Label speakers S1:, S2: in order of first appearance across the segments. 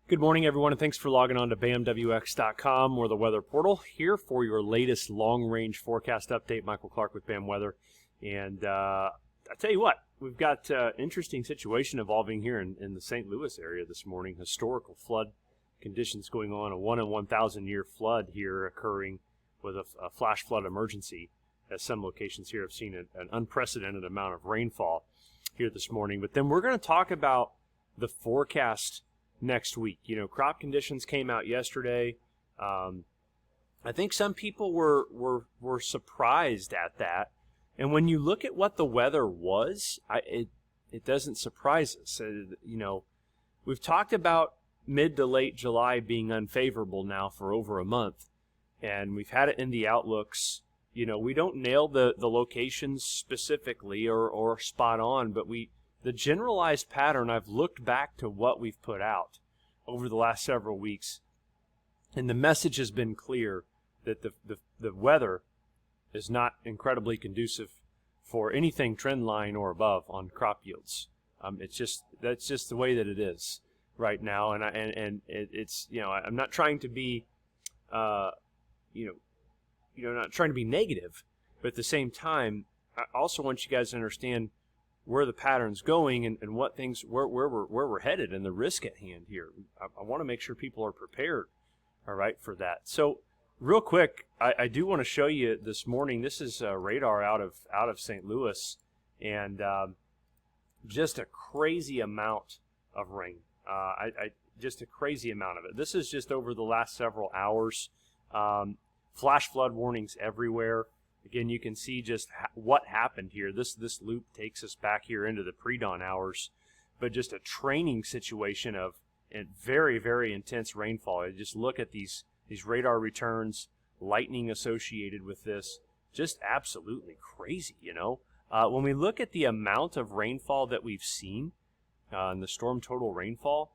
S1: Good morning, everyone, and thanks for logging on to BAMWX.com or the weather portal here for your latest long-range forecast update. Michael Clark with BAM Weather. And I tell you what, we've got an interesting situation evolving here in the St. Louis area this morning. Historical flood conditions going on, a 1 in 1,000 year flood here occurring with a flash flood emergency, as some locations here have seen an unprecedented amount of rainfall here this morning. But then we're going to talk about the forecast next week. You know, crop conditions came out yesterday. I think some people were surprised at that. And when you look at what the weather was, it doesn't surprise us. You know, we've talked about mid to late July being unfavorable now for over a month, and we've had it in the outlooks. You know, we don't nail the locations specifically or spot on, but the generalized pattern, I've looked back to what we've put out over the last several weeks, and the message has been clear that the weather is not incredibly conducive for anything trend line or above on crop yields. That's just the way that it is right now, and it's, you know, I'm not trying to be not trying to be negative, but at the same time, I also want you guys to understand where the pattern's going and what things, where we're headed and the risk at hand here. I want to make sure people are prepared, all right, for that. So real quick, I do want to show you this morning. This is radar out of St. Louis, and just a crazy amount of rain. Just a crazy amount of it. This is just over the last several hours. Flash flood warnings everywhere. Again, you can see just what happened here. This loop takes us back here into the pre-dawn hours, but just a training situation of very, very intense rainfall. Just look at these radar returns, lightning associated with this, just absolutely crazy, you know. When we look at the amount of rainfall that we've seen and the storm total rainfall,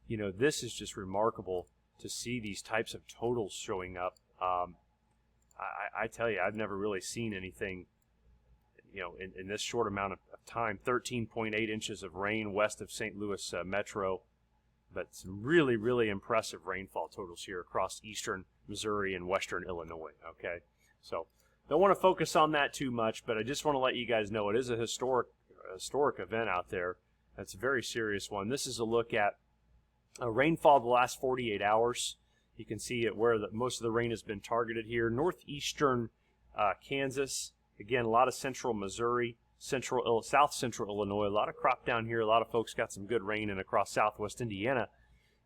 S1: you know, this is just remarkable to see these types of totals showing up. I tell you, I've never really seen anything, you know, in this short amount of time. 13.8 inches of rain west of St. Louis Metro, but some really, really impressive rainfall totals here across eastern Missouri and western Illinois, okay? So don't want to focus on that too much, but I just want to let you guys know it is a historic event out there. That's a very serious one. This is a look at rainfall the last 48 hours. You can see it where most of the rain has been targeted here. Northeastern Kansas, again, a lot of central Missouri, south central Illinois, a lot of crop down here. A lot of folks got some good rain in across southwest Indiana.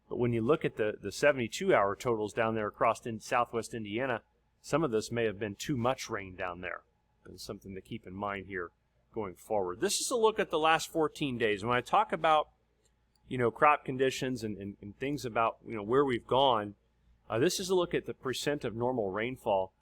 S1: But when you look at the 72-hour totals down there across southwest Indiana, some of this may have been too much rain down there. And something to keep in mind here going forward. This is a look at the last 14 days. When I talk about, you know, crop conditions and things about, you know, where we've gone, this is a look at the percent of normal rainfall,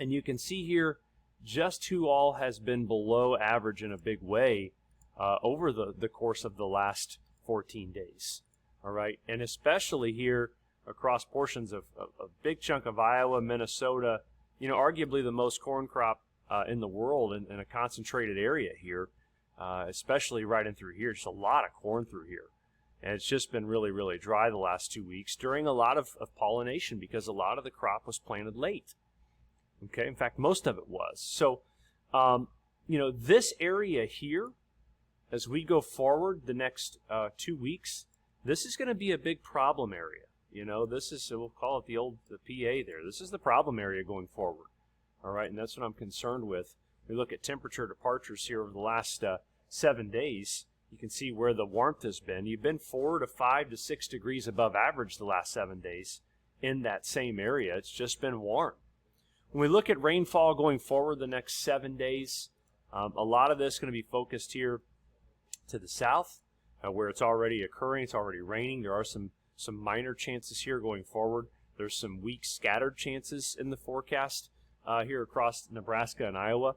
S1: and you can see here just who all has been below average in a big way over the course of the last 14 days. All right, and especially here across portions of a big chunk of Iowa, Minnesota, you know, arguably the most corn crop in the world in a concentrated area here, especially right in through here. Just a lot of corn through here. And it's just been really, really dry the last 2 weeks during a lot of pollination because a lot of the crop was planted late. Okay, in fact, most of it was. So, you know, this area here, as we go forward the next 2 weeks, this is going to be a big problem area. You know, this is, we'll call it the PA there. This is the problem area going forward. All right, and that's what I'm concerned with. We look at temperature departures here over the last 7 days. You can see where the warmth has been. You've been 4 to 5 to 6 degrees above average the last 7 days in that same area. It's just been warm. When we look at rainfall going forward the next 7 days, a lot of this is going to be focused here to the south, where it's already occurring. It's already raining. There are some minor chances here going forward. There's some weak scattered chances in the forecast here across Nebraska and Iowa.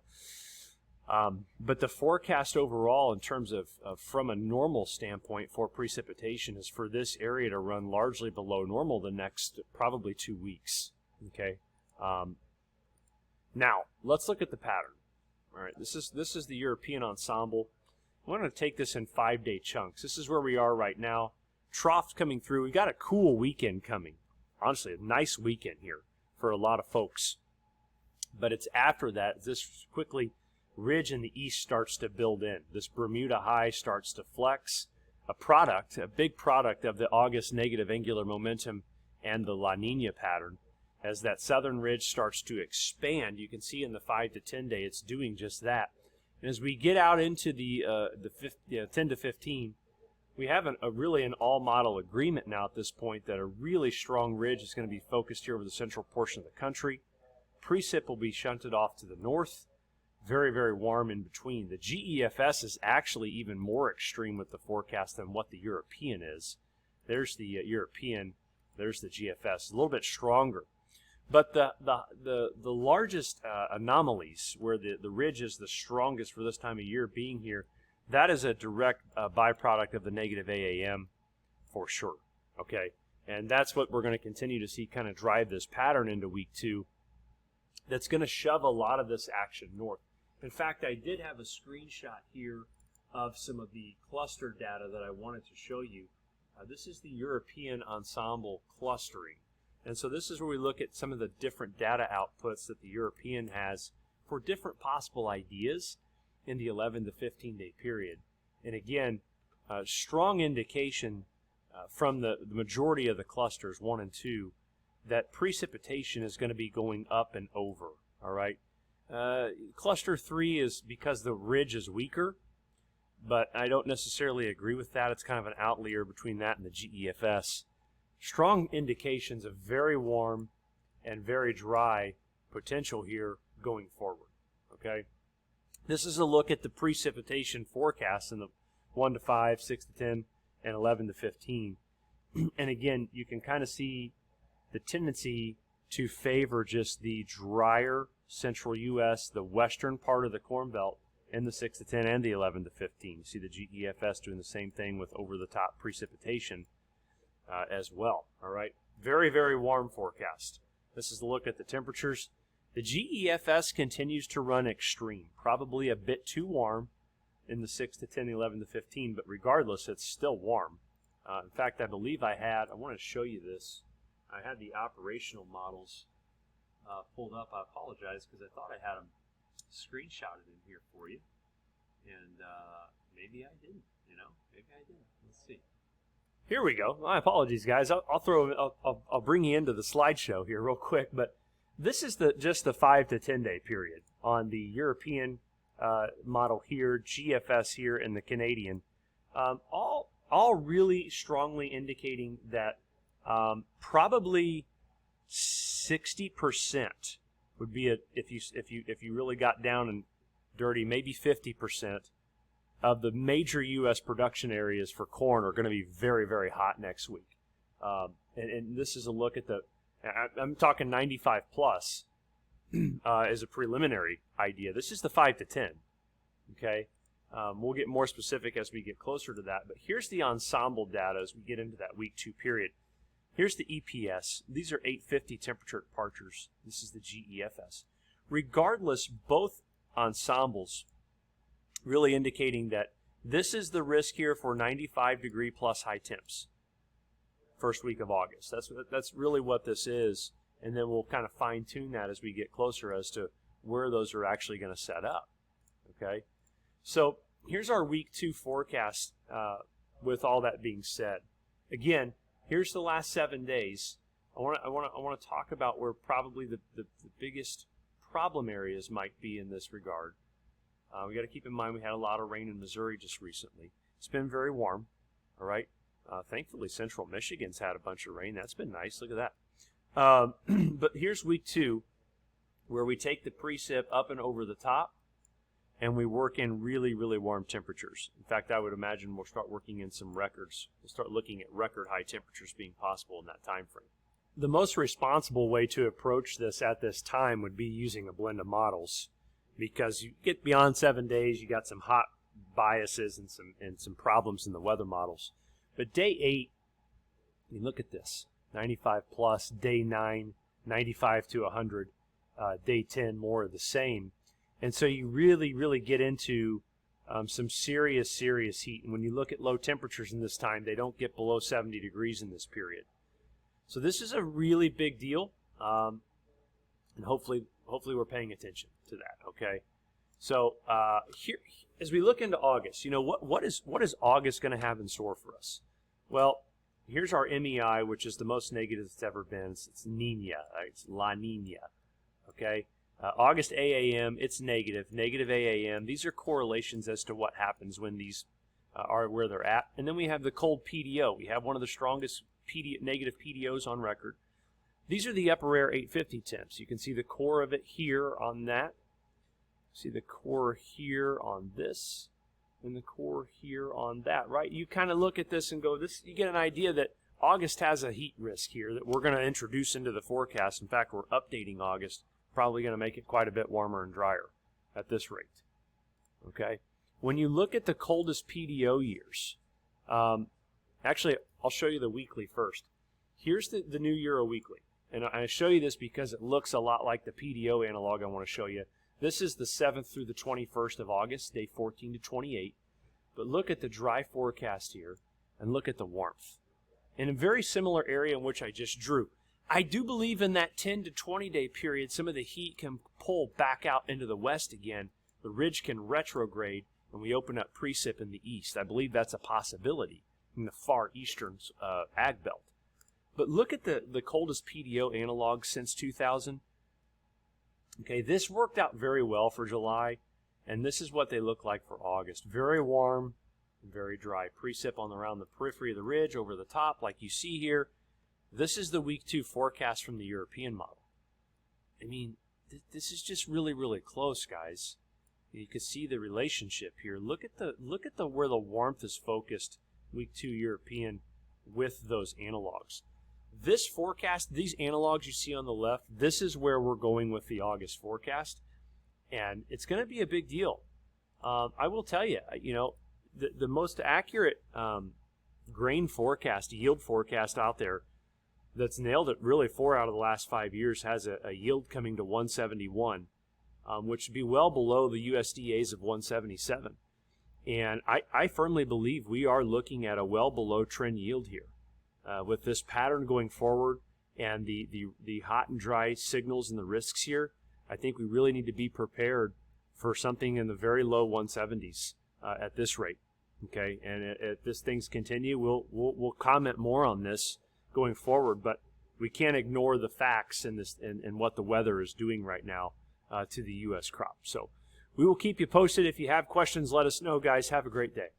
S1: But the forecast overall in terms of from a normal standpoint for precipitation is for this area to run largely below normal the next probably 2 weeks. Okay. Now, let's look at the pattern. All right, this is the European ensemble. I'm going to take this in 5-day chunks. This is where we are right now. trough coming through. We got a cool weekend coming. Honestly, a nice weekend here for a lot of folks. But it's after that, this quickly ridge in the east starts to build in. This Bermuda high starts to flex. A big product of the August negative angular momentum and the La Nina pattern. As that southern ridge starts to expand, you can see in the 5 to 10 day it's doing just that. And as we get out into the 10 to 15, we have really an all-model agreement now at this point that a really strong ridge is going to be focused here over the central portion of the country. Precip will be shunted off to the north. Very, very warm in between. The GEFS is actually even more extreme with the forecast than what the European is. There's the European, there's the GFS, a little bit stronger. But the largest anomalies where the ridge is the strongest for this time of year being here, that is a direct byproduct of the negative AAM for sure, okay? And that's what we're going to continue to see kind of drive this pattern into week 2. That's going to shove a lot of this action north. In fact, I did have a screenshot here of some of the cluster data that I wanted to show you. This is the European ensemble clustering. And so this is where we look at some of the different data outputs that the European has for different possible ideas in the 11 to 15 day period. And again, strong indication from the majority of the clusters, 1 and 2, that precipitation is going to be going up and over, all right? Cluster 3 is because the ridge is weaker, but I don't necessarily agree with that. It's kind of an outlier between that and the GEFS. Strong indications of very warm and very dry potential here going forward, okay? This is a look at the precipitation forecast in the 1 to 5, 6 to 10, and 11 to 15. And again, you can kind of see the tendency to favor just the drier central U.S., the western part of the Corn Belt, in the 6 to 10 and the 11 to 15. You see the GEFS doing the same thing with over-the-top precipitation as well, all right? Very, very warm forecast. This is a look at the temperatures. The GEFS continues to run extreme, probably a bit too warm in the 6 to 10, 11 to 15, but regardless, it's still warm. In fact, I believe I want to show you this. I had the operational models pulled up. I apologize because I thought I had them screenshotted in here for you, and maybe I didn't. Maybe I didn't. Let's see. Here we go. My apologies, guys. I'll bring you into the slideshow here real quick, but this is just the 5 to 10 day period on the European model here, GFS here, and the Canadian. All really strongly indicating that probably 60% would be if you really got down and dirty, maybe 50% of the major U.S. production areas for corn are going to be very, very hot next week. And this is a look at I'm talking 95 plus as a preliminary idea. This is the 5 to 10. Okay, we'll get more specific as we get closer to that. But here's the ensemble data as we get into that week 2 period. Here's the EPS. These are 850 temperature departures. This is the GEFS. Regardless, both ensembles really indicating that this is the risk here for 95 degree plus high temps. First week of August. That's really what this is. And then we'll kind of fine tune that as we get closer as to where those are actually going to set up. Okay. So here's our week 2 forecast with all that being said. Again, here's the last 7 days. I want to talk about where probably the biggest problem areas might be in this regard. We got to keep in mind we had a lot of rain in Missouri just recently. It's been very warm. All right. Thankfully, Central Michigan's had a bunch of rain. That's been nice. Look at that. But here's week 2, where we take the precip up and over the top, and we work in really, really warm temperatures. In fact, I would imagine we'll start working in some records. We'll start looking at record high temperatures being possible in that time frame. The most responsible way to approach this at this time would be using a blend of models, because you get beyond 7 days, you got some hot biases and some problems in the weather models. But day 8, you look at this, 95 plus, day 9, 95 to 100, day 10, more of the same. And so you really, really get into some serious heat. And when you look at low temperatures in this time, they don't get below 70 degrees in this period. So this is a really big deal, and hopefully we're paying attention to that. Okay, so here, as we look into August, what is August going to have in store for us? Well, here's our MEI, which is the most negative it's ever been. It's Nina, it's La Nina. Okay, August AAM, it's negative AAM. These are correlations as to what happens when these are where they're at. And then we have the cold PDO. We have one of the strongest negative PDOs on record. These are the upper air 850 temps. You can see the core of it here on that. See the core here on this, and the core here on that, right? You kind of look at this and go, you get an idea that August has a heat risk here that we're going to introduce into the forecast. In fact, we're updating August, probably going to make it quite a bit warmer and drier at this rate. Okay? When you look at the coldest PDO years, actually, I'll show you the weekly first. Here's the new Euro weekly. And I show you this because it looks a lot like the PDO analog I want to show you. This is the 7th through the 21st of August, day 14 to 28. But look at the dry forecast here, and look at the warmth. In a very similar area in which I just drew. I do believe in that 10 to 20 day period, some of the heat can pull back out into the west again. The ridge can retrograde, and we open up precip in the east. I believe that's a possibility in the far eastern ag belt. But look at the coldest PDO analog since 2000. Okay, this worked out very well for July, and this is what they look like for August. Very warm and very dry. Precip around the periphery of the ridge, over the top, like you see here. This is the week 2 forecast from the European model. I mean, this is just really close, guys. You can see the relationship here. Look at the where the warmth is focused, week 2 European, with those analogs. This forecast, these analogs you see on the left, this is where we're going with the August forecast, and it's going to be a big deal. I will tell you, the most accurate grain forecast, yield forecast out there that's nailed it really 4 out of the last 5 years has a yield coming to 171, which would be well below the USDA's of 177. And I firmly believe we are looking at a well below trend yield here. With this pattern going forward and the hot and dry signals and the risks here, I think we really need to be prepared for something in the very low 170s at this rate. Okay, and if this things continue, we'll comment more on this going forward, but we can't ignore the facts and what the weather is doing right now to the U.S. crop. So we will keep you posted. If you have questions, let us know, guys. Have a great day.